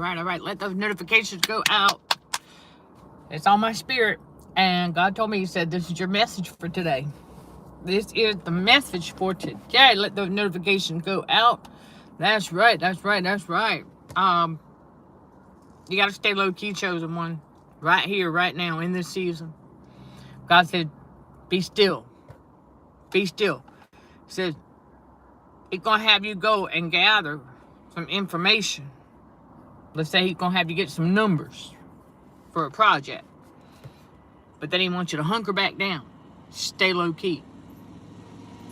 All right. Let those notifications go out. It's on my spirit. And God told me, he said, this is your message for today. This is the message for today. Let those notifications go out. That's right. You got to stay low-key, chosen one. Right here, right now, in this season. God said, be still. Be still. He said, he's going to have you go and gather some information. Let's say he's going to have you get some numbers for a project. But then he wants you to hunker back down. Stay low-key.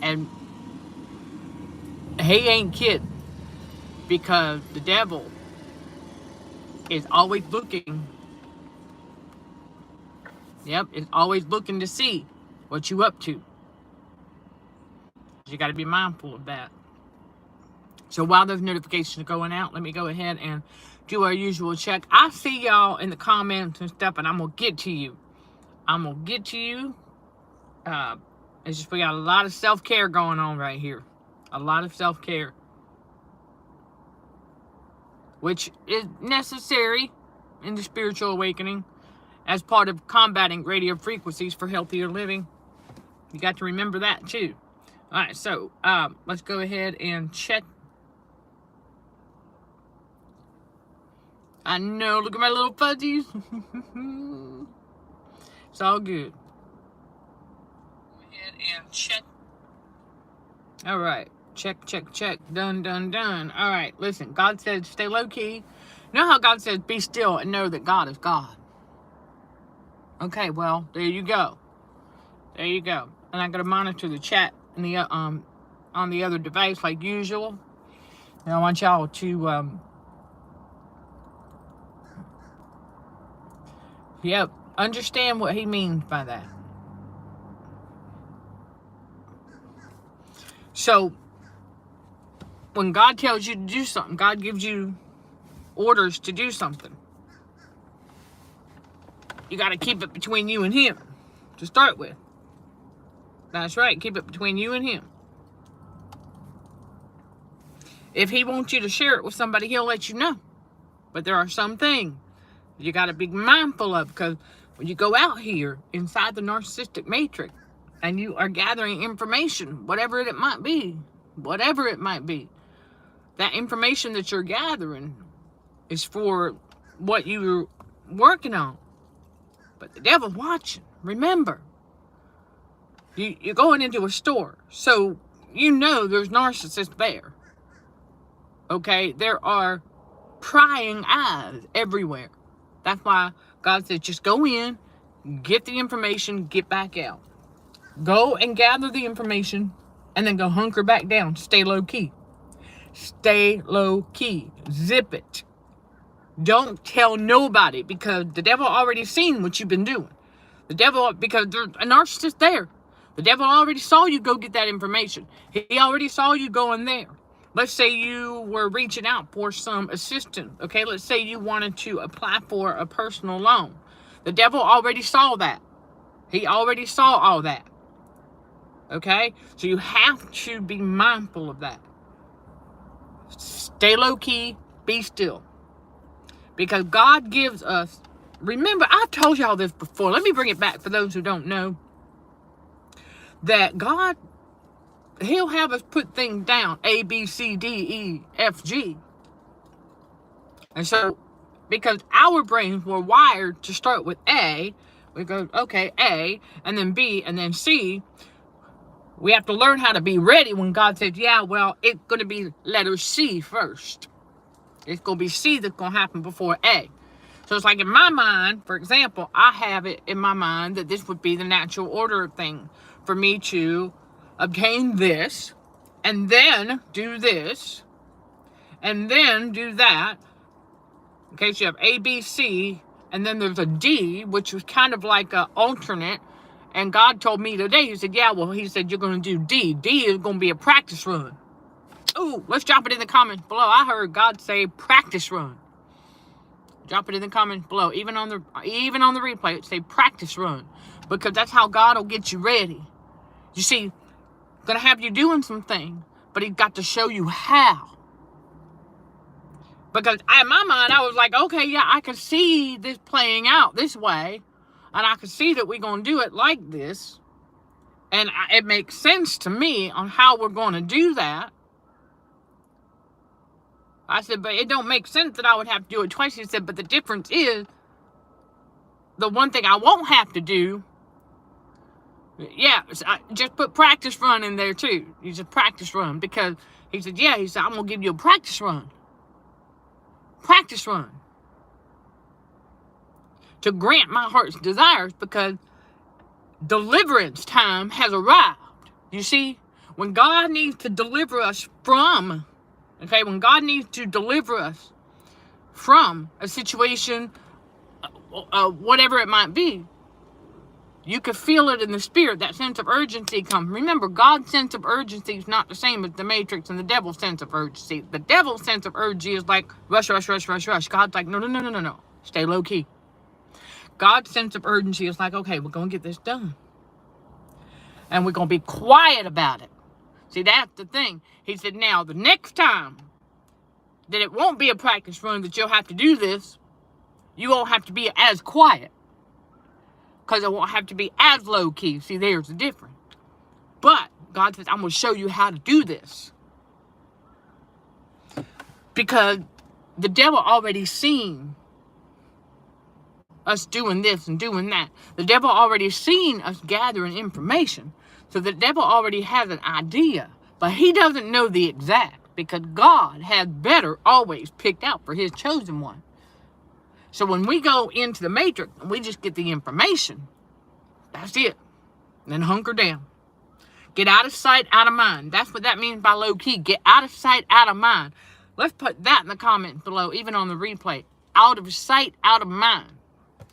And he ain't kidding. Because the devil is always looking. Yep, is always looking to see what you up to. You got to be mindful of that. So while those notifications are going out, let me go ahead and do our usual check. I see y'all in the comments and stuff, and I'm going to get to you. It's just we got a lot of self-care going on right here. A lot of self-care. Which is necessary in the spiritual awakening as part of combating radio frequencies for healthier living. You got to remember that too. All right, so let's go ahead and check. I know, look at my little fuzzies. It's all good. Go ahead and check. All right. Check. Done. All right, listen. God said stay low-key. You know how God says be still and know that God is God? Okay, well, there you go. And I'm going to monitor the chat in the, on the other device like usual. And I want y'all to... understand what he means by that. So, when God tells you to do something, God gives you orders to do something. You got to keep it between you and him to start with. That's right, keep it between you and him. If he wants you to share it with somebody, he'll let you know. But there are some things you got to be mindful of, because when you go out here inside the narcissistic matrix and you are gathering information, whatever it might be, that information that you're gathering is for what you're working on. But the devil's watching. Remember, you're going into a store, so you know there's narcissists there. Okay? There are prying eyes everywhere. That's why God said, just go in, get the information, get back out. Go and gather the information, and then go hunker back down. Stay low-key. Stay low-key. Zip it. Don't tell nobody, because the devil already seen what you've been doing. The devil, because there's a narcissist there. The devil already saw you go get that information. He already saw you going there. Let's say you were reaching out for some assistance, okay? Let's say you wanted to apply for a personal loan. The devil already saw that. He already saw all that, okay? So you have to be mindful of that. Stay low-key, be still. Because God gives us, remember, I've told y'all this before. Let me bring it back for those who don't know. That God, he'll have us put things down. A, B, C, D, E, F, G. And so, because our brains were wired to start with A, we go, okay, A, and then B, and then C. We have to learn how to be ready when God says, yeah, well, it's going to be letter C first. It's going to be C that's going to happen before A. So it's like in my mind, for example, I have it in my mind that this would be the natural order of things for me to obtain this, and then do this, and then do that. Okay, so you have A, B, C, and then there's a D, which was kind of like an alternate. And God told me today, he said, yeah, well, he said, you're going to do D. D is going to be a practice run. Ooh, let's drop it in the comments below. I heard God say practice run. Drop it in the comments below. Even on the replay, it say practice run. Because that's how God will get you ready. You see, gonna have you doing some things, but he's got to show you how. Because in my mind, I was like, okay, yeah, I can see this playing out this way. And I can see that we're going to do it like this. And it makes sense to me on how we're going to do that. I said, but it don't make sense that I would have to do it twice. He said, but the difference is, the one thing I won't have to do, yeah, just put practice run in there too. He said, practice run. Because he said, yeah, he said, I'm going to give you a practice run. Practice run. To grant my heart's desires, because deliverance time has arrived. You see, when God needs to deliver us from, okay, when God needs to deliver us from a situation, whatever it might be, you can feel it in the spirit. That sense of urgency comes. Remember, God's sense of urgency is not the same as the Matrix and the devil's sense of urgency. The devil's sense of urgency is like rush, rush, rush, rush, rush. God's like, no, no, no, no, no, no. Stay low key. God's sense of urgency is like, okay, we're going to get this done. And we're going to be quiet about it. See, that's the thing. He said, now, the next time that it won't be a practice run that you'll have to do this, you won't have to be as quiet. Because it won't have to be as low key. See, there's the difference. But God says, I'm going to show you how to do this. Because the devil already seen us doing this and doing that. The devil already seen us gathering information. So the devil already has an idea. But he doesn't know the exact. Because God has better always picked out for his chosen one. So when we go into the matrix and we just get the information, that's it. Then hunker down. Get out of sight, out of mind. That's what that means by low key. Get out of sight, out of mind. Let's put that in the comments below, even on the replay. Out of sight, out of mind.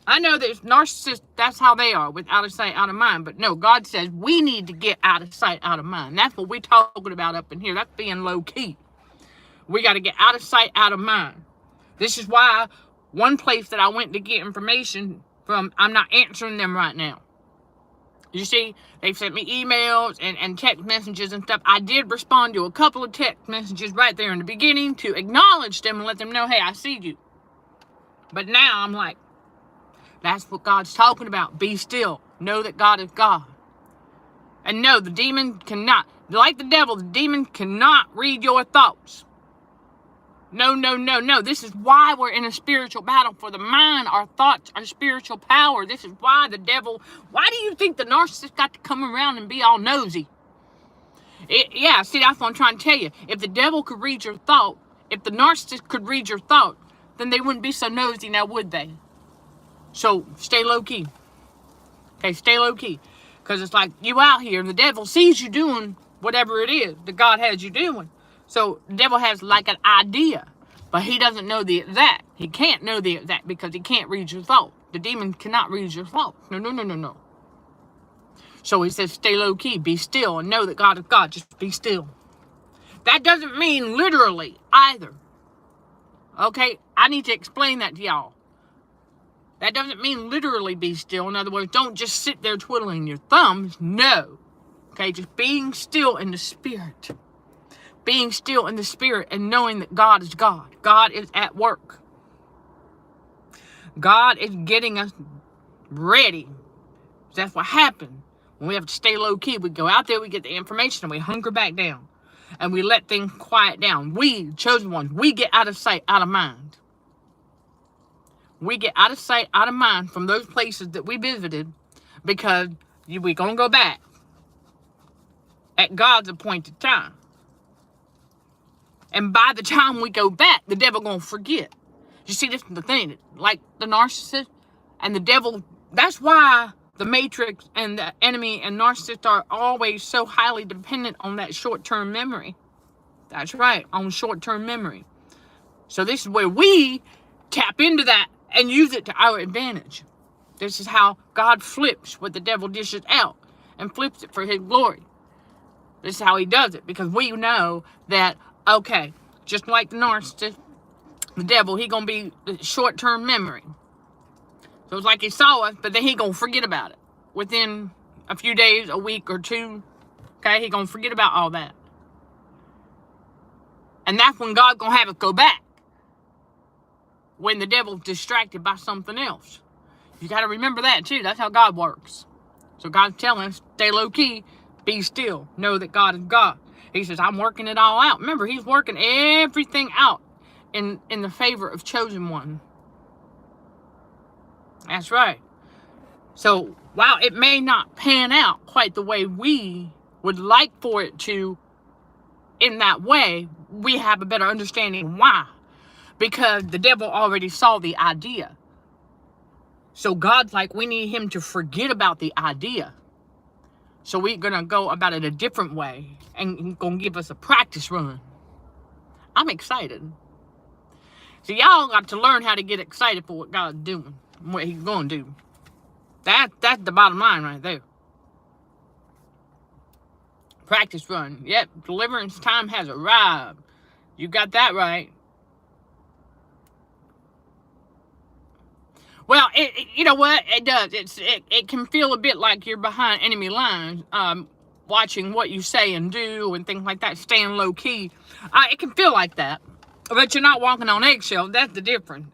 I know that narcissists, that's how they are, with out of sight, out of mind. But no, God says we need to get out of sight, out of mind. That's what we're talking about up in here. That's being low key. We got to get out of sight, out of mind. This is why one place that I went to get information from, I'm not answering them right now. You see, they've sent me emails and text messages and stuff. I did respond to a couple of text messages right there in the beginning to acknowledge them and let them know, hey, I see you. But now I'm like, that's what God's talking about. Be still. Know that God is God. And no, the demon cannot, like the devil, the demon cannot read your thoughts. No, no, no, no. This is why we're in a spiritual battle for the mind. Our thoughts are spiritual power. This is why the devil, why do you think the narcissist got to come around and be all nosy? Yeah, see, that's what I'm trying to tell you. If the devil could read your thought, if the narcissist could read your thought, then they wouldn't be so nosy now, would they? So stay low key. Okay, stay low key. Because it's like you out here and the devil sees you doing whatever it is that God has you doing. So the devil has like an idea, but he doesn't know the exact. He can't know the exact because he can't read your thought. The demon cannot read your thought. No, no, no, no, no. So he says, stay low key, be still, and know that God is God. Just be still. That doesn't mean literally either. Okay, I need to explain that to y'all. That doesn't mean literally be still. In other words, don't just sit there twiddling your thumbs. No. Okay, just being still in the spirit. Being still in the spirit and knowing that God is God. God is at work. God is getting us ready. That's what happened. When we have to stay low key, we go out there, we get the information, and we hunker back down. And we let things quiet down. We, chosen ones, we get out of sight, out of mind. We get out of sight, out of mind from those places that we visited because we're going to go back at God's appointed time. And by the time we go back, the devil going to forget. You see, this is the thing. Like the narcissist and the devil, that's why the matrix and the enemy and narcissist are always so highly dependent on that short-term memory. That's right, on short-term memory. So this is where we tap into that and use it to our advantage. This is how God flips what the devil dishes out and flips it for his glory. This is how he does it, because we know that, okay, just like the narcissist, the devil, he gonna be short-term memory. So it's like he saw us, but then he gonna forget about it within a few days, a week or two. Okay, he gonna forget about all that. And that's when God gonna have us go back when the devil's distracted by something else. You got to remember that too. That's how God works. So God's telling us, stay low key, be still, know that God is God. He says, I'm working it all out. Remember, he's working everything out in the favor of chosen one. That's right. So while it may not pan out quite the way we would like for it to, in that way, we have a better understanding why. Because the devil already saw the idea. So God's like, we need him to forget about the idea. So we're going to go about it a different way. And he's going to give us a practice run. I'm excited. So y'all got to learn how to get excited for what God's doing. What he's going to do. That's the bottom line right there. Practice run. Yep, deliverance time has arrived. You got that right. Well, you know what? It does. It can feel a bit like you're behind enemy lines, watching what you say and do and things like that, staying low key. It can feel like that, but you're not walking on eggshells. That's the difference.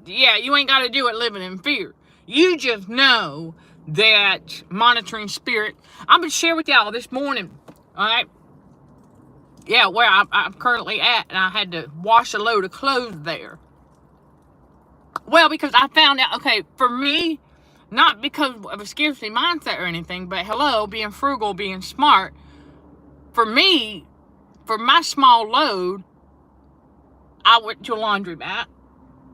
Yeah, you ain't got to do it living in fear. You just know that monitoring spirit. I'm going to share with y'all this morning, all right? Yeah, where I'm currently at, and I had to wash a load of clothes there. Well, because I found out, okay, for me, not because of a scarcity mindset or anything, but hello, being frugal, being smart. For me, for my small load, I went to a laundromat.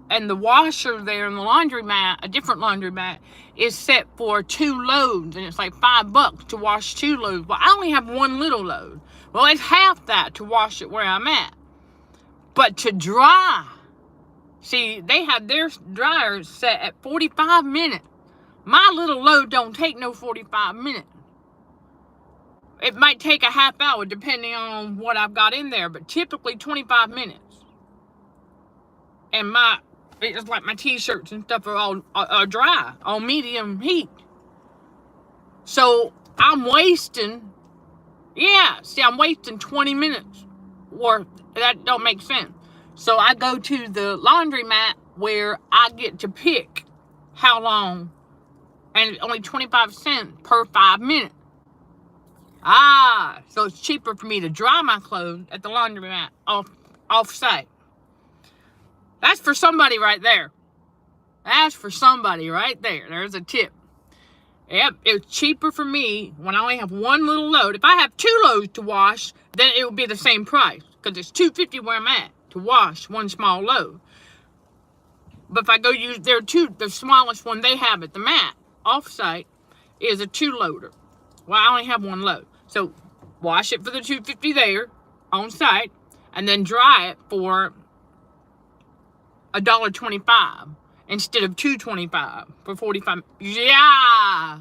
And the washer there in the laundromat, a different laundromat, is set for 2 loads. And it's like $5 to wash 2 loads. Well, I only have 1 little load. Well, it's half that to wash it where I'm at. But to dry, see, they have their dryers set at 45 minutes. My little load don't take no 45 minutes. It might take a half hour depending on what I've got in there, but typically 25 minutes. And it's like my t-shirts and stuff are all dry, on medium heat. So I'm wasting 20 minutes worth. That don't make sense. So I go to the laundromat where I get to pick how long, and it's only 25 cents per 5 minutes. So it's cheaper for me to dry my clothes at the laundromat off-site. That's for somebody right there. That's for somebody right there. There's a tip. Yep, it's cheaper for me when I only have 1 little load. If I have 2 loads to wash, then it would be the same price, because it's $2.50 where I'm at to wash 1 small load. But if I go use the smallest one they have at the mat off-site is a 2-loader. Well, I only have 1 load. So wash it for the $2.50 there on site, and then dry it for $1.25 instead of $2.25 for 45. Yeah,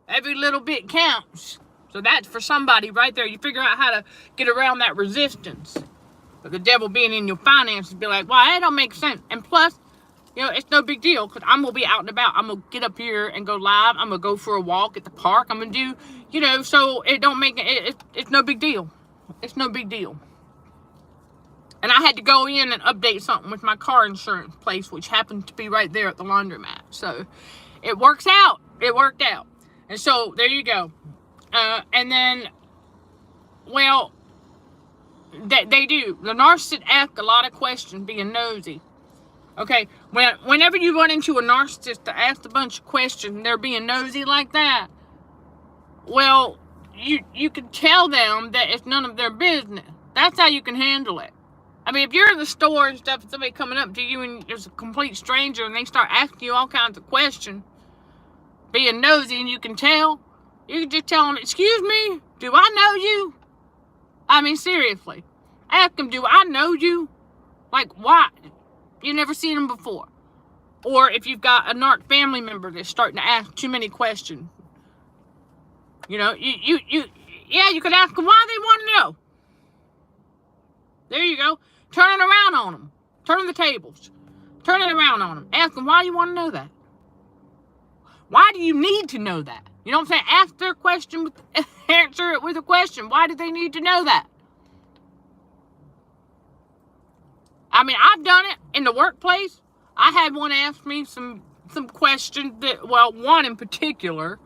every little bit counts. So that's for somebody right there. You figure out how to get around that resistance. But the devil being in your finances, be like, well, that don't make sense. And plus, it's no big deal, because I'm going to be out and about. I'm going to get up here and go live. I'm going to go for a walk at the park. I'm going to do, so it don't make it. It's no big deal. It's no big deal. And I had to go in and update something with my car insurance place, which happened to be right there at the laundromat. So it works out. It worked out. And so there you go. And then, well, they do. The narcissist ask a lot of questions, being nosy. Okay, whenever you run into a narcissist to ask a bunch of questions and they're being nosy like that, well, you can tell them that it's none of their business. That's how you can handle it. I mean, if you're in the store and stuff, and somebody coming up to you and there's a complete stranger and they start asking you all kinds of questions, being nosy, and you can tell, you can just tell them, excuse me, do I know you? I mean, seriously. Ask them, do I know you? Like, why? You never seen them before. Or if you've got a narc family member that's starting to ask too many questions, you could ask them why they want to know. There you go. Turning around on them. Turning the tables. Turning around on them. Ask them, why do you want to know that? Why do you need to know that? You know what I'm saying? Ask their question, answer it with a question. Why do they need to know that? I mean, I've done it in the workplace. I had one ask me some questions that, well, one in particular,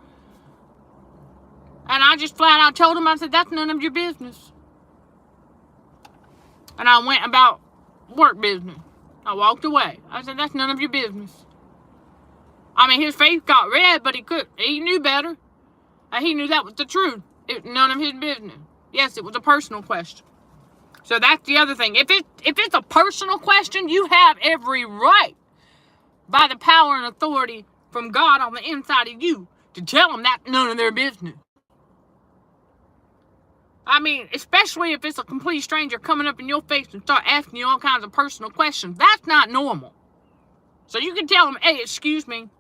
and I just flat out told him, I said, that's none of your business. And I went about work business. I walked away. I said, that's none of your business. I mean, his face got red, but he knew better. He knew that was the truth. It was none of his business. Yes, it was a personal question. So that's the other thing. If it's a personal question, you have every right, by the power and authority from God on the inside of you, to tell them that's none of their business. I mean, especially if it's a complete stranger coming up in your face and start asking you all kinds of personal questions. That's not normal. So you can tell them, hey, excuse me,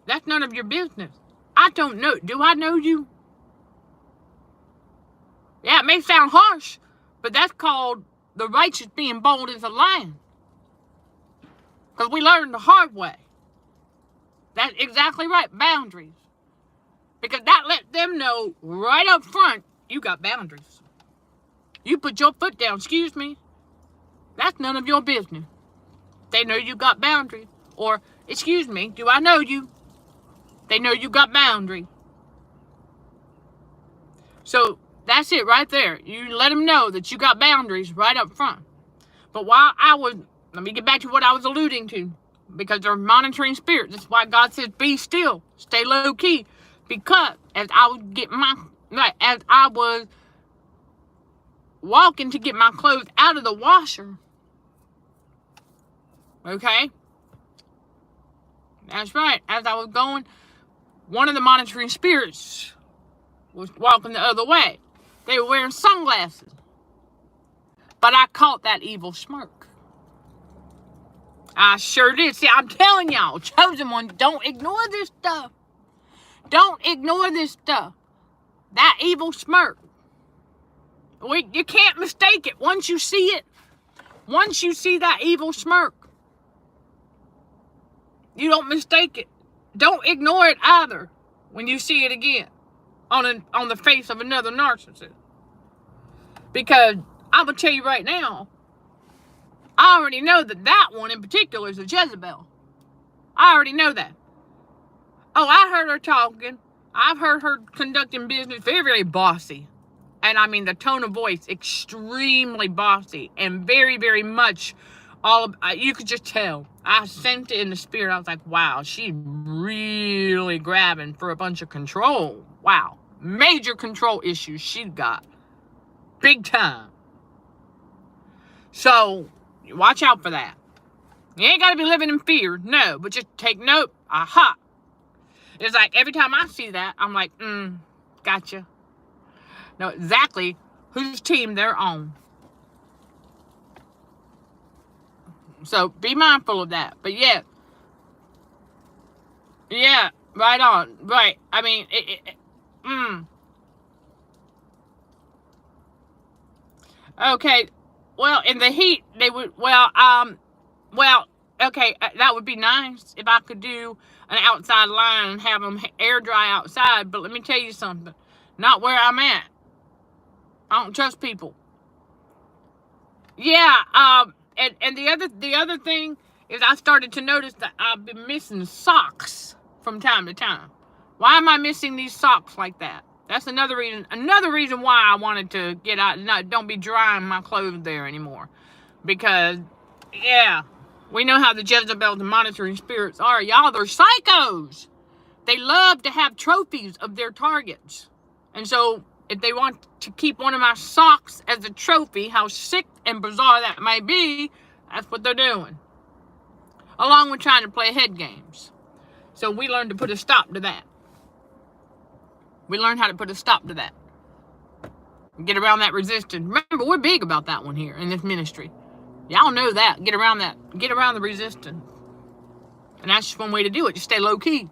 that's none of your business. I don't know. Do I know you? Yeah, it may sound harsh, but that's called the righteous being bold as a lion. Because we learned the hard way. That's exactly right. Boundaries. Because that let them know right up front, you got boundaries. You put your foot down, excuse me. That's none of your business. They know you got boundaries. Or, excuse me, do I know you? They know you got boundaries. So, that's it right there. You let them know that you got boundaries right up front. But let me get back to what I was alluding to. Because they're monitoring spirits. That's why God says, be still. Stay low key. Because as I was walking to get my clothes out of the washer, okay? That's right. As I was going, one of the monitoring spirits was walking the other way. They were wearing sunglasses. But I caught that evil smirk. I sure did. See, I'm telling y'all, chosen one, don't ignore this stuff. Don't ignore this stuff. That evil smirk. You can't mistake it. Once you see it, once you see that evil smirk, you don't mistake it. Don't ignore it either when you see it again on the face of another narcissist. Because I'm going to tell you right now, I already know that one in particular is a Jezebel. I already know that. Oh, I heard her talking. I've heard her conducting business very, very bossy. And I mean, the tone of voice, extremely bossy. And very, very much, you could just tell. I sensed it in the spirit. I was like, wow, she's really grabbing for a bunch of control. Wow. Major control issues she's got. Big time. So, watch out for that. You ain't got to be living in fear. No, but just take note. Aha. It's like every time I see that, I'm like, gotcha. Know exactly whose team they're on. So be mindful of that. But yeah, right on, right. I mean, Okay, well, in the heat, they would, okay, that would be nice if I could do an outside line and have them air dry outside. But let me tell you something. Not where I'm at. I don't trust people. Yeah, and the other thing is I started to notice that I've been missing socks from time to time. Why am I missing these socks like that? That's another reason why I wanted to get out and don't be drying my clothes there anymore. Because, yeah, we know how the Jezebels and monitoring spirits are. Y'all, they're psychos. They love to have trophies of their targets. And so, if they want to keep one of my socks as a trophy, how sick and bizarre that may be, that's what they're doing. Along with trying to play head games. So we learned to put a stop to that. We learned how to put a stop to that. Get around that resistance. Remember, we're big about that one here in this ministry. Y'all know that. Get around that. Get around the resistance. And that's just one way to do it. Just stay low key.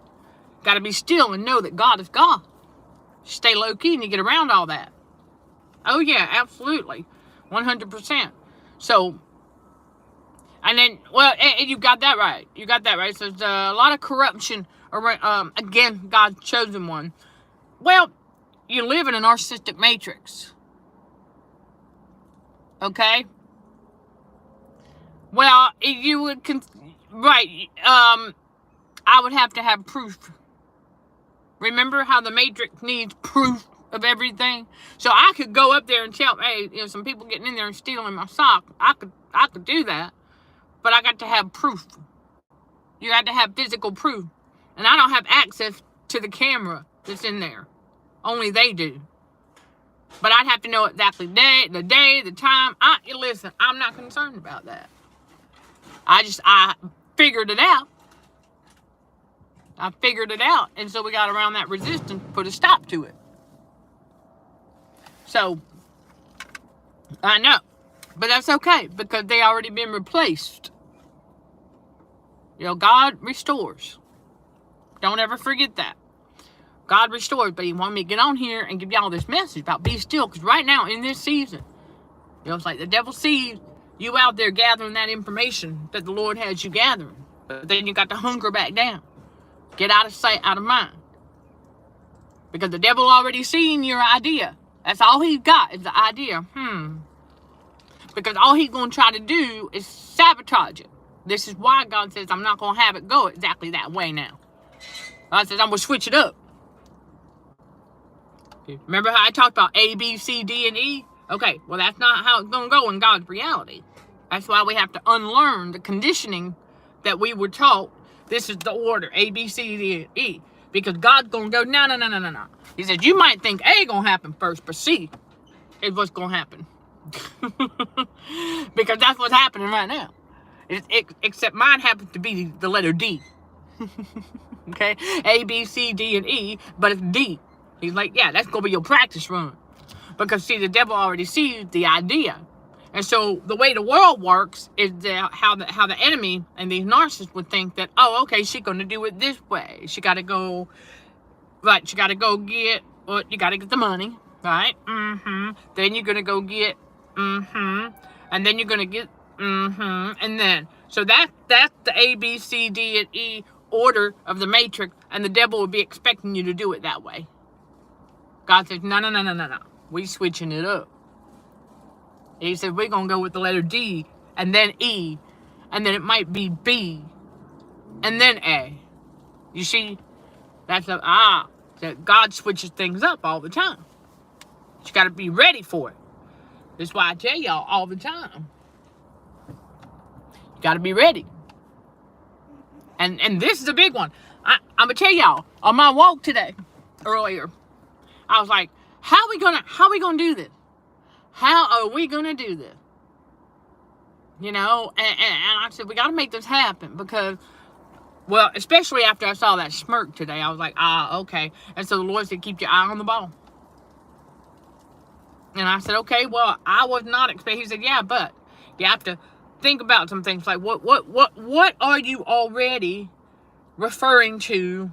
Got to be still and know that God is God. Stay low key and you get around all that. Oh yeah, absolutely. 100%. So, and then, well, and you got that right. You got that right. So there's a lot of corruption around, again, God's chosen one. Well, you live in a narcissistic matrix. Okay? Well, you would, right, I would have to have proof. Remember how the Matrix needs proof of everything? So I could go up there and tell, hey, some people getting in there and stealing my sock. I could do that, but I got to have proof. You got to have physical proof. And I don't have access to the camera that's in there. Only they do. But I'd have to know exactly the day, the time. Listen, I'm not concerned about that. I figured it out. And so we got around that resistance, put a stop to it. So, I know. But that's okay, because they already been replaced. God restores. Don't ever forget that. God restores, but he wanted me to get on here and give y'all this message about be still, because right now in this season, it's like the devil sees you out there gathering that information that the Lord has you gathering. But then you got to hunker back down. Get out of sight, out of mind. Because the devil already seen your idea. That's all he's got is the idea. Because all he's going to try to do is sabotage it. This is why God says, I'm not going to have it go exactly that way now. God says, I'm going to switch it up. Remember how I talked about A, B, C, D, and E? Okay, well, that's not how it's going to go in God's reality. That's why we have to unlearn the conditioning that we were taught. This is the order, A, B, C, D, and E. Because God's going to go, no. He says, you might think A going to happen first, but C is what's going to happen. Because that's what's happening right now. Except mine happens to be the letter D. Okay? A, B, C, D, and E, but it's D. He's like, yeah, that's going to be your practice run. Because, see, the devil already sees the idea. And so the way the world works is how the enemy and these narcissists would think that, oh, okay, she's going to do it this way. She got to go, right, you got to get the money, right? Then you're going to go get, and then you're going to get, and then. So that's the A, B, C, D, and E order of the matrix, and the devil would be expecting you to do it that way. God says, no. We switching it up. He said, we're going to go with the letter D, and then E, and then it might be B, and then A. You see? That's that God switches things up all the time. You got to be ready for it. That's why I tell y'all all the time. You got to be ready. And this is a big one. I'm going to tell y'all, on my walk today, earlier, I was like, how are we gonna do this? How are we gonna do this? And I said, we got to make this happen because, well, especially after I saw that smirk today, I was like, okay. And so the Lord said, keep your eye on the ball. And I said, okay, well, I was not expecting. He said, yeah, but you have to think about some things like what are you already referring to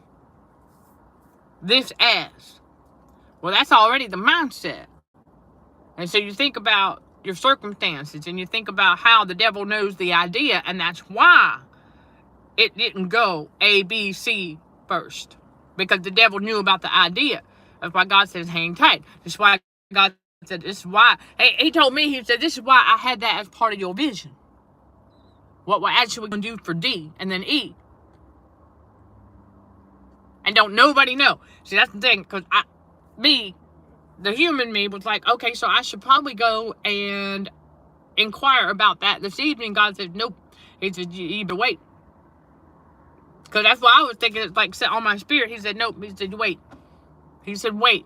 this as? Well, that's already the mindset. And so you think about your circumstances and you think about how the devil knows the idea, and that's why it didn't go A, B, C first. Because the devil knew about the idea. That's why God says hang tight. That's why God said this is why. He told me, he said, this is why I had that as part of your vision. What we're actually going to do for D and then E. And don't nobody know. See, that's the thing, because the human me was like, okay, so I should probably go and inquire about that this evening. God said, nope. He said, you need to wait. Because that's what I was thinking. It's like set on my spirit. He said, nope. He said, wait. He said, wait.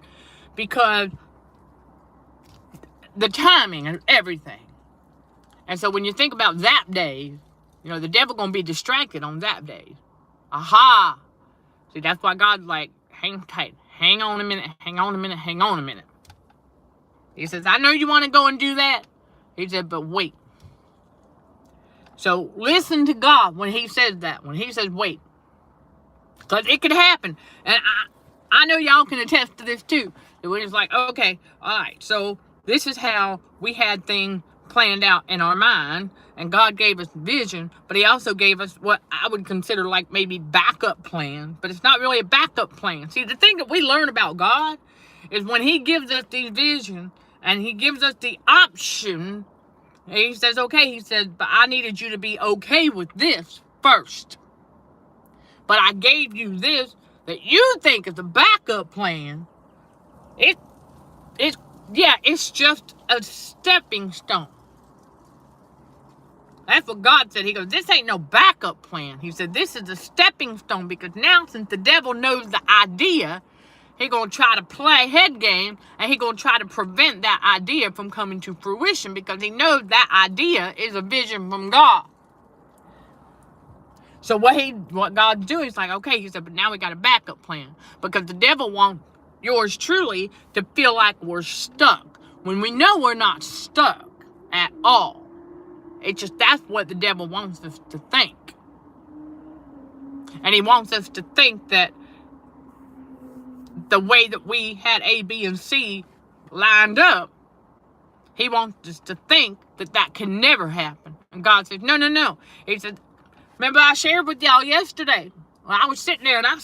Because the timing and everything. And so when you think about that day, the devil going to be distracted on that day. Aha. See, that's why God's like, hang tight. Hang on a minute. He says, I know you want to go and do that. He said, but wait. So listen to God when he says that. When he says wait. Because it could happen. And I know y'all can attest to this too. That we're just like, okay, all right. So this is how we had things planned out in our mind. And God gave us vision. But he also gave us what I would consider like maybe backup plan. But it's not really a backup plan. See, the thing that we learn about God is when he gives us the vision and he gives us the option And he says, okay, he says, but I needed you to be okay with this first. But I gave you this that you think is a backup plan. It's just a stepping stone. That's what God said. He goes, this ain't no backup plan. He said, this is a stepping stone, because now since the devil knows the idea, he going to try to play head game, and he going to try to prevent that idea from coming to fruition, because he knows that idea is a vision from God. So what God's doing is like, okay, he said, but now we got a backup plan, because the devil wants yours truly to feel like we're stuck, when we know we're not stuck at all. It's just that's what the devil wants us to think. And he wants us to think that the way that we had A, B, and C lined up, he wants us to think that that can never happen. And God says, no. He said, remember I shared with y'all yesterday, I was sitting there and I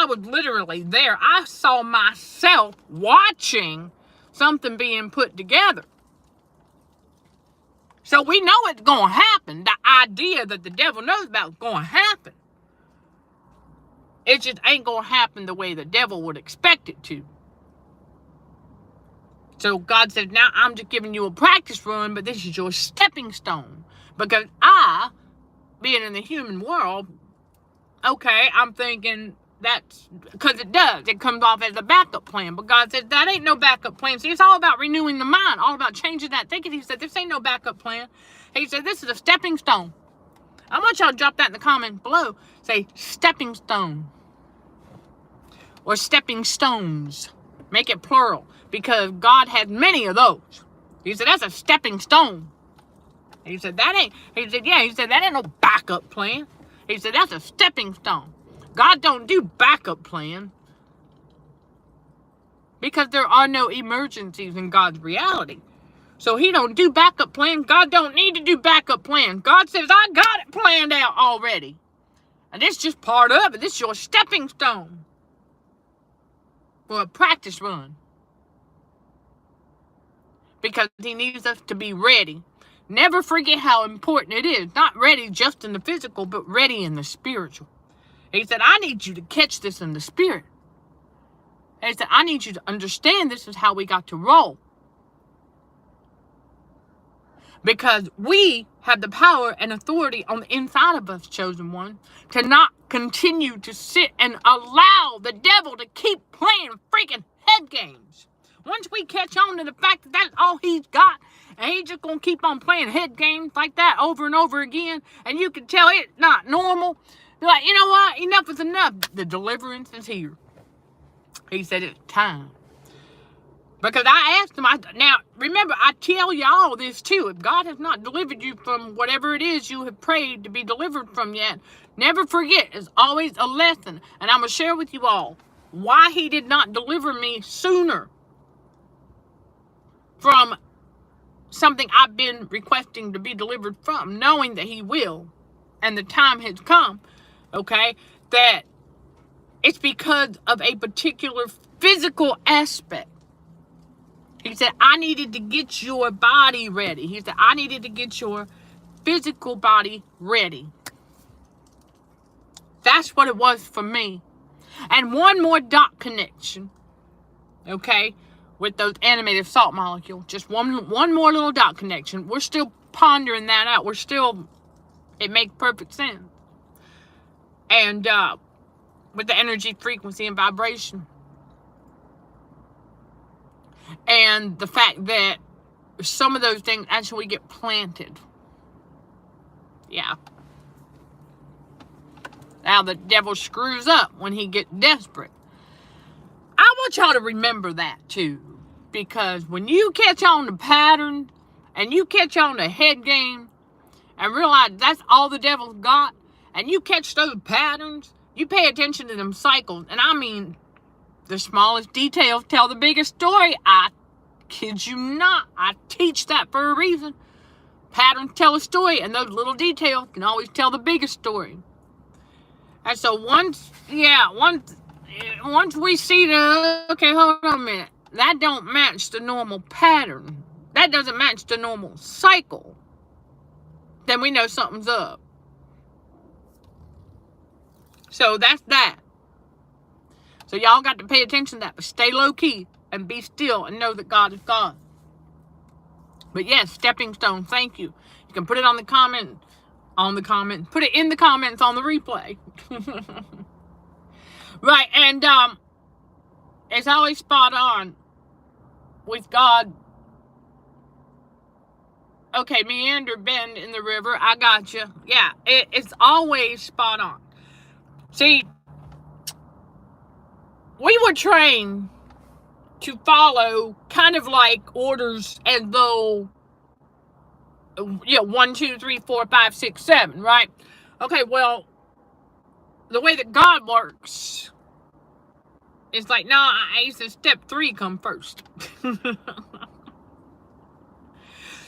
was literally there. I saw myself watching something being put together. So we know it's going to happen. The idea that the devil knows about is going to happen. It just ain't going to happen the way the devil would expect it to. So God said, now I'm just giving you a practice run, but this is your stepping stone. Because being in the human world, okay, I'm thinking that's because it does. It comes off as a backup plan. But God said, that ain't no backup plan. See, it's all about renewing the mind, all about changing that thinking. He said, this ain't no backup plan. He said, this is a stepping stone. I want y'all to drop that in the comments below. Say, stepping stone. Or stepping stones. Make it plural. Because God has many of those. He said, that's a stepping stone. He said, that ain't no backup plan. He said, that's a stepping stone. God don't do backup plan, because there are no emergencies in God's reality. So he don't do backup plan. God don't need to do backup plan. God says, I got it planned out already. And this is just part of it. This is your stepping stone for a practice run. Because he needs us to be ready. Never forget how important it is. Not ready just in the physical, but ready in the spiritual. He said, I need you to catch this in the spirit. And he said, I need you to understand this is how we got to roll. Because we have the power and authority on the inside of us, chosen one, to not continue to sit and allow the devil to keep playing freaking head games. Once we catch on to the fact that that's all he's got, and he's just going to keep on playing head games like that over and over again, and you can tell it's not normal, you're like, you know what? Enough is enough. The deliverance is here. He said it's time. Because I asked him, now, remember, I tell y'all this too. If God has not delivered you from whatever it is you have prayed to be delivered from yet, never forget, it's always a lesson. And I'm going to share with you all why he did not deliver me sooner from something I've been requesting to be delivered from, knowing that he will, and the time has come, okay, that it's because of a particular physical aspect. He said, I needed to get your body ready. He said, I needed to get your physical body ready. That's what it was for me. And one more dot connection, okay, with those animated salt molecules. Just one more little dot connection. We're still pondering that out. It makes perfect sense. And with the energy, frequency, and vibration. And the fact that some of those things actually get planted. Yeah. Now the devil screws up when he gets desperate. I want y'all to remember that too. Because when you catch on the pattern and you catch on the head game and realize that's all the devil's got, and you catch those patterns, you pay attention to them cycles. And I mean, the smallest details tell the biggest story. I kid you not. I teach that for a reason. Patterns tell a story, and those little details can always tell the biggest story. And so once we see okay, hold on a minute. That don't match the normal pattern. that doesn't match the normal cycle, then we know something's up. So that's that. So y'all got to pay attention to that, but stay low key and be still and know that God is God. But yes, stepping stone, thank you. You can put it on the comment, put it in the comments on the replay. Right, and it's always spot on with God. Okay, meander, bend in the river, I got you. Yeah, it's always spot on. See, we were trained to follow kind of like orders as though, 1, 2, 3, 4, 5, 6, 7, right? Okay, well, the way that God works, it's like, no, I said step 3 come first.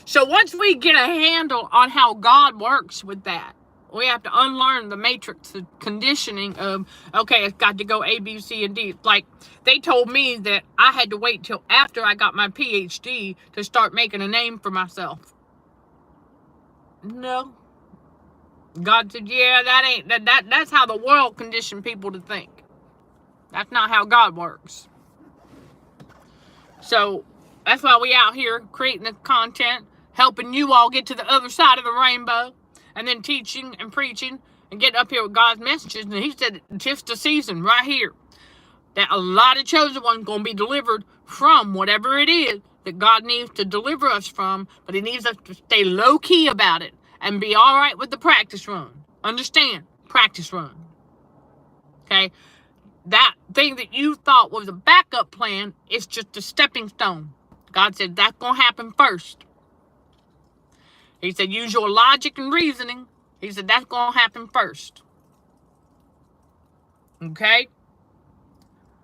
So once we get a handle on how God works with that, we have to unlearn the matrix, the conditioning of, okay, it's got to go A, B, C, and D. Like, they told me that I had to wait till after I got my PhD to start making a name for myself. No. God said, yeah, that's how the world conditioned people to think. That's not how God works. So, that's why we out here creating the content, helping you all get to the other side of the rainbow, and then teaching and preaching and getting up here with God's messages. And he said, just the season right here, that a lot of chosen ones going to be delivered from whatever it is that God needs to deliver us from, but he needs us to stay low-key about it and be all right with the practice run. Understand? Practice run. Okay? That thing that you thought was a backup plan is just a stepping stone. God said that's going to happen first. He said, use your logic and reasoning. He said, that's going to happen first. Okay?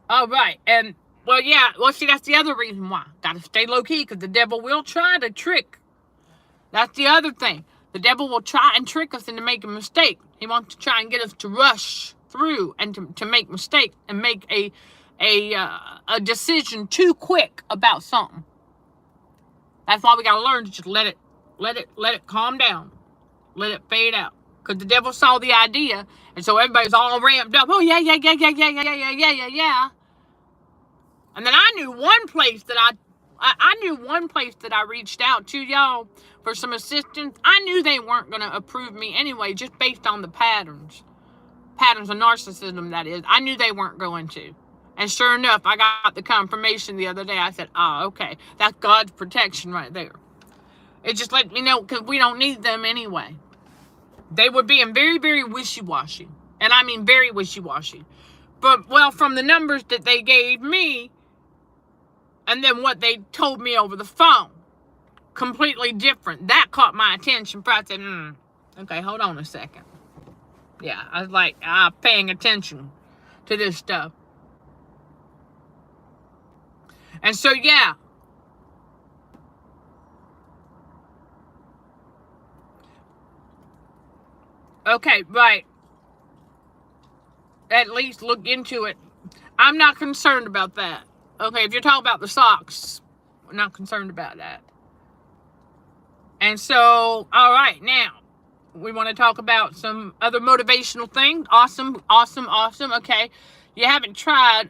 All right. And, well, yeah. Well, see, that's the other reason why. Got to stay low-key, because the devil will try to trick. That's the other thing. The devil will try and trick us into making a mistake. He wants to try and get us to rush through and to make mistakes and make a decision too quick about something. That's why we got to learn to just let it calm down. Let it fade out. Because the devil saw the idea, and so everybody's all ramped up. Oh, yeah. And then I knew one place that I reached out to, y'all, for some assistance. I knew they weren't going to approve me anyway, just based on the patterns of narcissism, that is. I knew they weren't going to. And sure enough, I got the confirmation the other day. I said, oh, okay, that's God's protection right there. It just let me know, because we don't need them anyway. They were being very, very wishy-washy. And I mean very wishy-washy. But, well, from the numbers that they gave me, and then what they told me over the phone, completely different. That caught my attention. I said, okay, hold on a second. Yeah, I was like, paying attention to this stuff. And so, yeah. Okay, right. At least look into it. I'm not concerned about that. Okay, if you're talking about the socks, I'm not concerned about that. And so, all right, now, we want to talk about some other motivational things. Awesome. Okay, you haven't tried,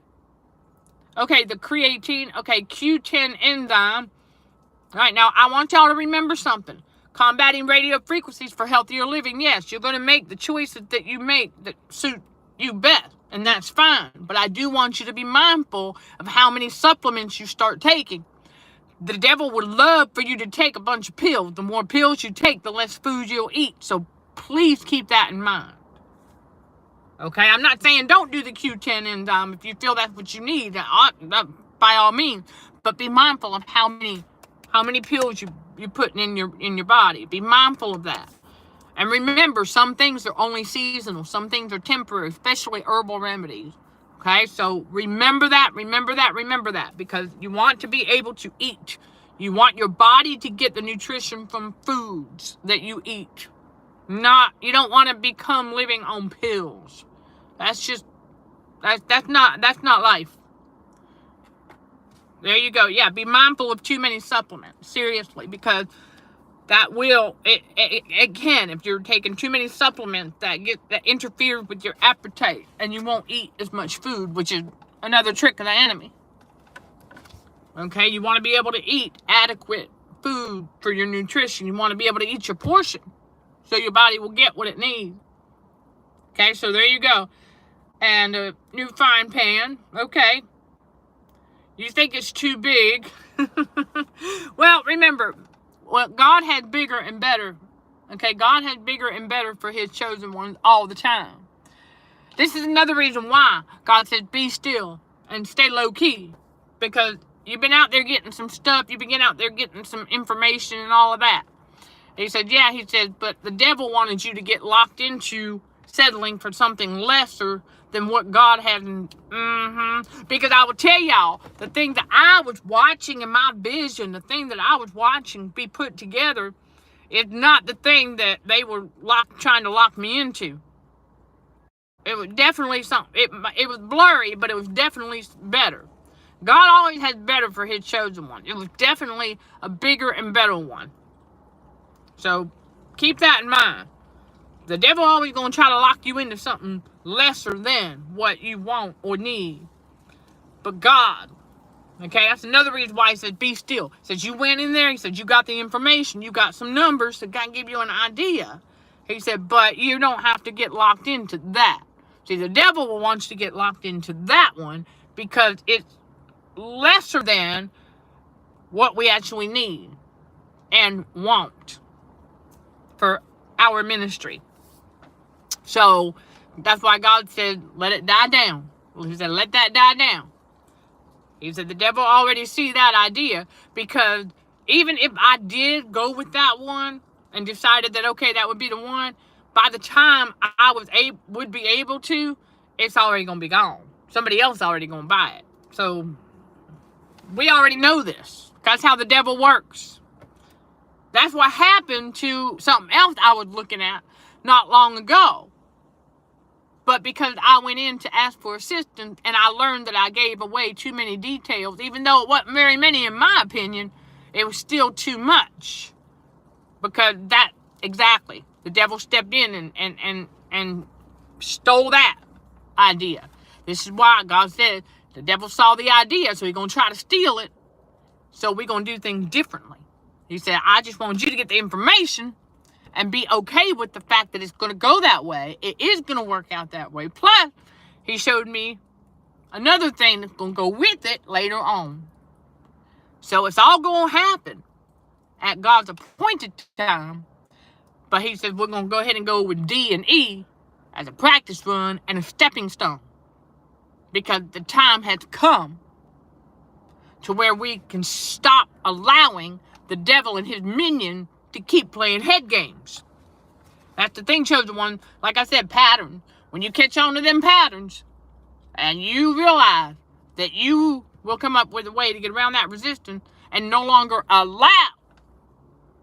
okay, the creatine, okay, Q10 enzyme. All right, now, I want y'all to remember something. Combating radio frequencies for healthier living. Yes, you're going to make the choices that you make that suit you best, and that's fine. But I do want you to be mindful of how many supplements you start taking. The devil would love for you to take a bunch of pills. The more pills you take, the less food you'll eat. So please keep that in mind. Okay, I'm not saying don't do the Q10 enzyme if you feel that's what you need. By all means, but be mindful of how many pills you're putting in your body. Be mindful of that. And remember, some things are only seasonal. Some things are temporary, especially herbal remedies. Okay, so remember that, because you want to be able to eat. You want your body to get the nutrition from foods that you eat. You don't want to become living on pills. That's not life. There you go. Yeah, be mindful of too many supplements. Seriously, because that will, it can, if you're taking too many supplements that interferes with your appetite and you won't eat as much food, which is another trick of the enemy. Okay, you want to be able to eat adequate food for your nutrition. You want to be able to eat your portion so your body will get what it needs. Okay, so there you go. And a new frying pan. Okay. You think it's too big. Well, remember, God has bigger and better. Okay, God has bigger and better for his chosen ones all the time. This is another reason why God says be still and stay low key. Because you've been out there getting some stuff. You've been out there getting some information and all of that. He said, yeah, he said, but the devil wanted you to get locked into settling for something lesser than what God had. Because I will tell y'all, the thing that I was watching in my vision, the thing that I was watching be put together is not the thing that they were trying to lock me into. It was definitely something. It was blurry, but it was definitely better. God always has better for his chosen one. It was definitely a bigger and better one. So keep that in mind. The devil always going to try to lock you into something lesser than what you want or need. But God, okay, that's another reason why he said be still. He said you went in there, he said you got the information, you got some numbers to kind of give you an idea. He said, but you don't have to get locked into that. See, the devil will want you to get locked into that one because it's lesser than what we actually need and want for our ministry. So that's why God said, let it die down. He said, let that die down. He said, the devil already see that idea, because even if I did go with that one and decided that, okay, that would be the one, by the time I would be able to, it's already going to be gone. Somebody else already going to buy it. So we already know this. That's how the devil works. That's what happened to something else I was looking at not long ago. But because I went in to ask for assistance and I learned that I gave away too many details, even though it wasn't very many in my opinion, it was still too much. Because exactly, the devil stepped in and stole that idea. This is why God said the devil saw the idea, so he's going to try to steal it. So we're going to do things differently. He said, I just want you to get the information and be okay with the fact that it's going to go that way. It is going to work out that way. Plus, he showed me another thing that's going to go with it later on. So it's all going to happen at God's appointed time. But he said, we're going to go ahead and go with D and E as a practice run and a stepping stone. Because the time has come to where we can stop allowing the devil and his minion to keep playing head games. That's the thing, chosen one. Like I said, pattern. When you catch on to them patterns and you realize that you will come up with a way to get around that resistance and no longer allow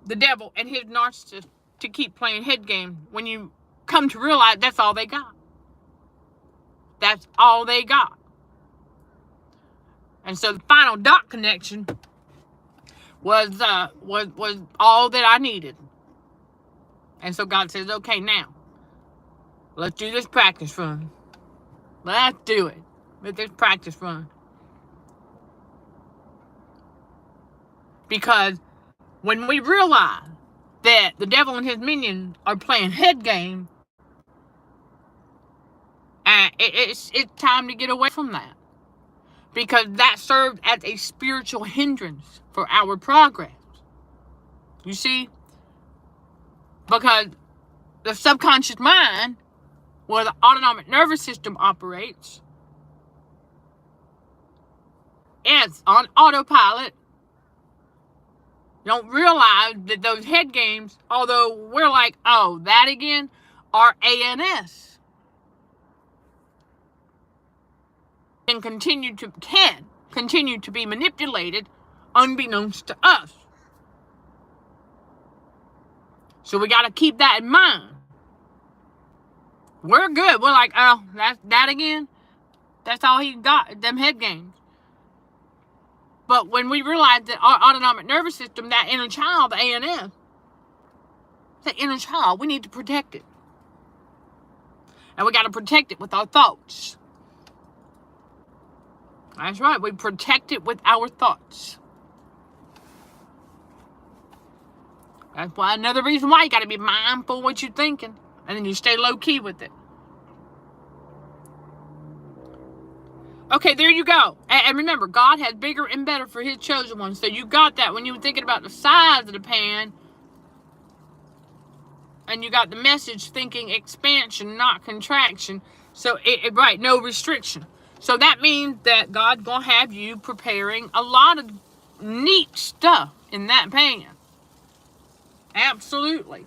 the devil and his narcissist to keep playing head games, when you come to realize that's all they got. That's all they got. And so the final dot connection was all that I needed. And so God says, okay, now, let's do this practice run. Let's do it. With this practice run. Because when we realize that the devil and his minions are playing head game, it's time to get away from that. Because that served as a spiritual hindrance for our progress. You see? Because the subconscious mind, where the autonomic nervous system operates, it's on autopilot. Don't realize that those head games, although we're like, oh, that again, are ANS. Can continue to be manipulated unbeknownst to us. So we got to keep that in mind. We're good. We're like, oh, that again? That's all he got, them head games. But when we realize that our autonomic nervous system, that inner child, the ANS, that inner child, we need to protect it. And we got to protect it with our thoughts. That's right. We protect it with our thoughts. That's why another reason why you got to be mindful of what you're thinking. And then you stay low key with it. Okay, there you go. And remember, God has bigger and better for his chosen ones. So you got that when you were thinking about the size of the pan. And you got the message thinking expansion, not contraction. So, right, no restriction. So that means that God's going to have you preparing a lot of neat stuff in that pan. Absolutely.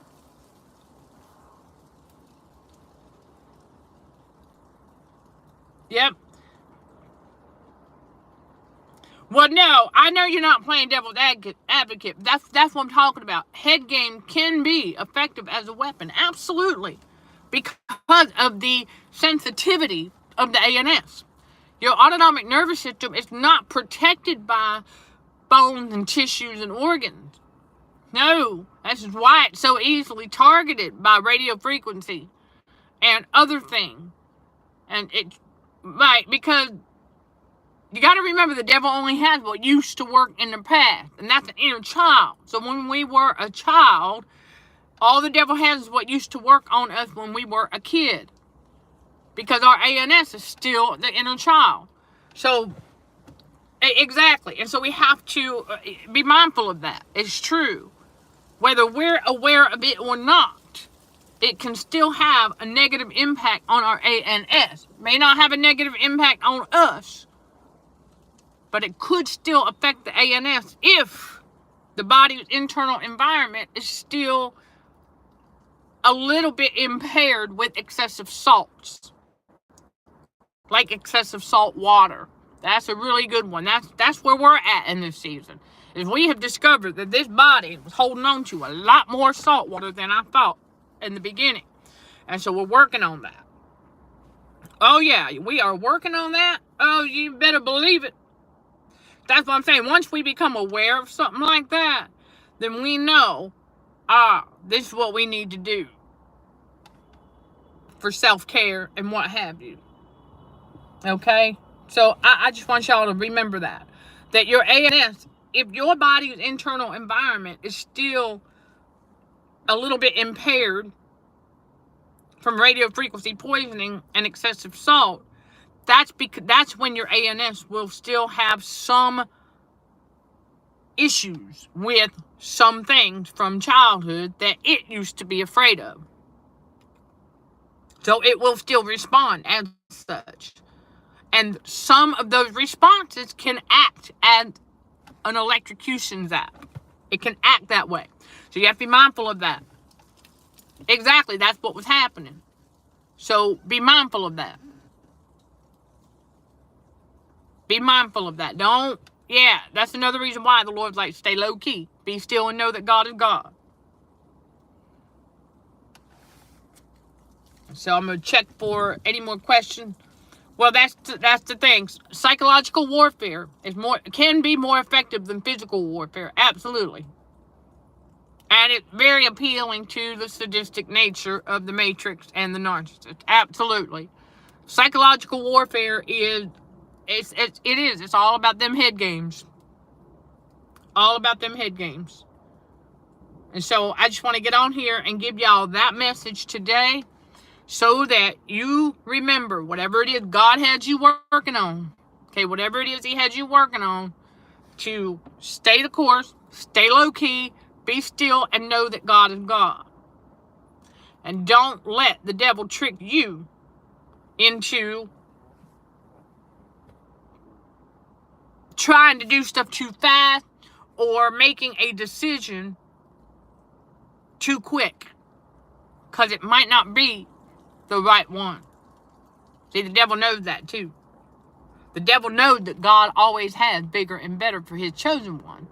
Yep. Well, no, I know you're not playing devil's advocate. That's what I'm talking about. Head game can be effective as a weapon. Absolutely. Because of the sensitivity of the ANS. Your autonomic nervous system is not protected by bones and tissues and organs. No, that's why it's so easily targeted by radio frequency and other things. And it's right, because you got to remember the devil only has what used to work in the past, and that's an inner child. So when we were a child, all the devil has is what used to work on us when we were a kid. Because our ANS is still the inner child. So, exactly. And so we have to be mindful of that. It's true. Whether we're aware of it or not, it can still have a negative impact on our ANS. May not have a negative impact on us, but it could still affect the ANS if the body's internal environment is still a little bit impaired with excessive salts. Like excessive salt water. That's a really good one. That's where we're at in this season. Is we have discovered that this body was holding on to a lot more salt water than I thought in the beginning. And so we're working on that. Oh yeah, we are working on that. Oh, you better believe it. That's what I'm saying. Once we become aware of something like that, then we know, this is what we need to do for self-care and what have you. Okay? So I just want y'all to remember that your ANS, if your body's internal environment is still a little bit impaired from radio frequency poisoning and excessive salt, that's when your ANS will still have some issues with some things from childhood that it used to be afraid of. So it will still respond as such. And some of those responses can act as an electrocution zap. It can act that way. So you have to be mindful of that. Exactly, that's what was happening. So be mindful of that. Be mindful of that. That's another reason why the Lord's like, stay low key. Be still and know that God is God. So I'm going to check for any more questions. Well, that's the thing. Psychological warfare can be more effective than physical warfare. Absolutely. And it's very appealing to the sadistic nature of the Matrix and the Narcissist. Absolutely. Psychological warfare it's all about them head games. All about them head games. And so I just want to get on here and give y'all that message today, so that you remember whatever it is God had you working on. Okay, whatever it is he had you working on, to stay the course, stay low key, be still, and know that God is God. And don't let the devil trick you into trying to do stuff too fast or making a decision too quick, because it might not be the right one. See, the devil knows that too. The devil knows that God always has bigger and better for his chosen one,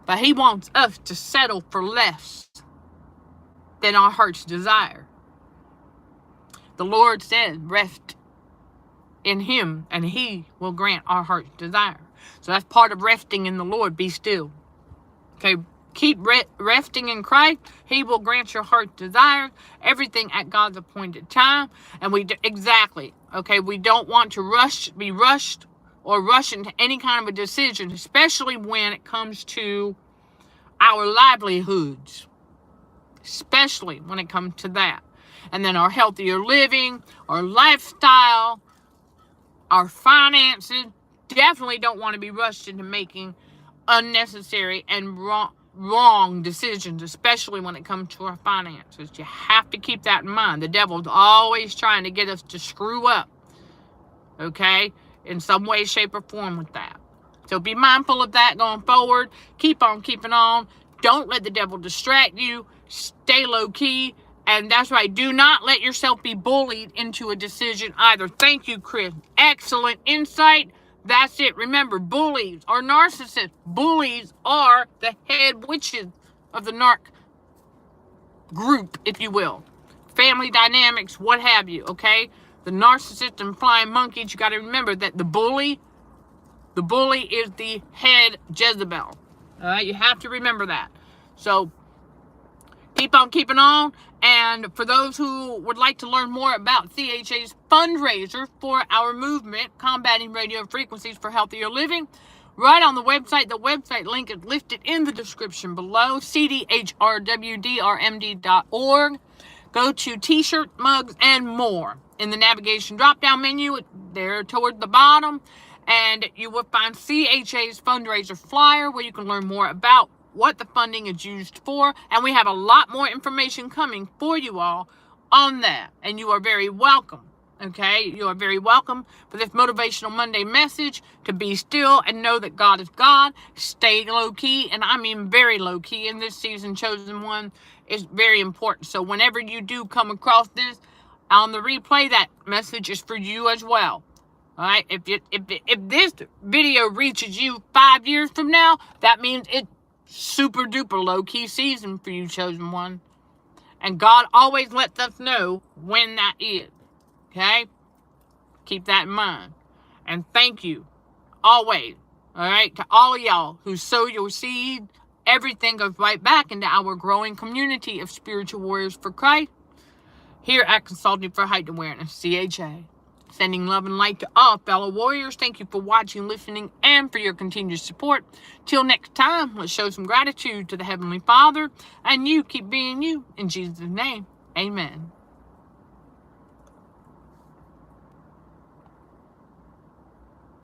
but he wants us to settle for less than our heart's desire. The Lord says, rest in him and he will grant our heart's desire. So that's part of resting in the Lord. Be still. Okay, keep resting in Christ. He will grant your heart's desires, everything at God's appointed time. And exactly, okay, we don't want to be rushed or rush into any kind of a decision, especially when it comes to our livelihoods, especially when it comes to that. And then our healthier living, our lifestyle, our finances. Definitely don't want to be rushed into making unnecessary and wrong decisions, especially when it comes to our finances. You have to keep that in mind. The devil's always trying to get us to screw up, okay, in some way, shape, or form with that. So be mindful of that going forward. Keep on keeping on. Don't let the devil distract you. Stay low key. And that's right. Do not let yourself be bullied into a decision either. Thank you, Chris. Excellent insight. That's it. Remember, bullies are narcissists. Bullies are the head witches of the narc group, if you will. Family dynamics, what have you, okay? The narcissist and flying monkeys, you got to remember that the bully is the head Jezebel. All right, you have to remember that. So keep on keeping on. And for those who would like to learn more about CHA's fundraiser for our movement, Combating Radio Frequencies for Healthier Living, right on the website. The website link is listed in the description below, cdhrwdrmd.org. Go to t-shirt, mugs, and more. In the navigation drop-down menu, there toward the bottom, and you will find CHA's fundraiser flyer where you can learn more about what the funding is used for, and we have a lot more information coming for you all on that, and you are very welcome. Okay, you are very welcome for this Motivational Monday message to be still and know that God is God. Stay low key, and I mean very low key in this season. Chosen One is very important. So whenever you do come across this on the replay, that message is for you as well. All right, if this video reaches you 5 years from now, that means it's super duper low key season for you, Chosen One. And God always lets us know when that is. Okay? Keep that in mind. And thank you always, all right, to all of y'all who sow your seed. Everything goes right back into our growing community of spiritual warriors for Christ here at Consulting for Heightened Awareness, CHA. Sending love and light to all fellow warriors. Thank you for watching, listening, and for your continued support. Till next time, let's show some gratitude to the Heavenly Father. And you keep being you. In Jesus' name, amen.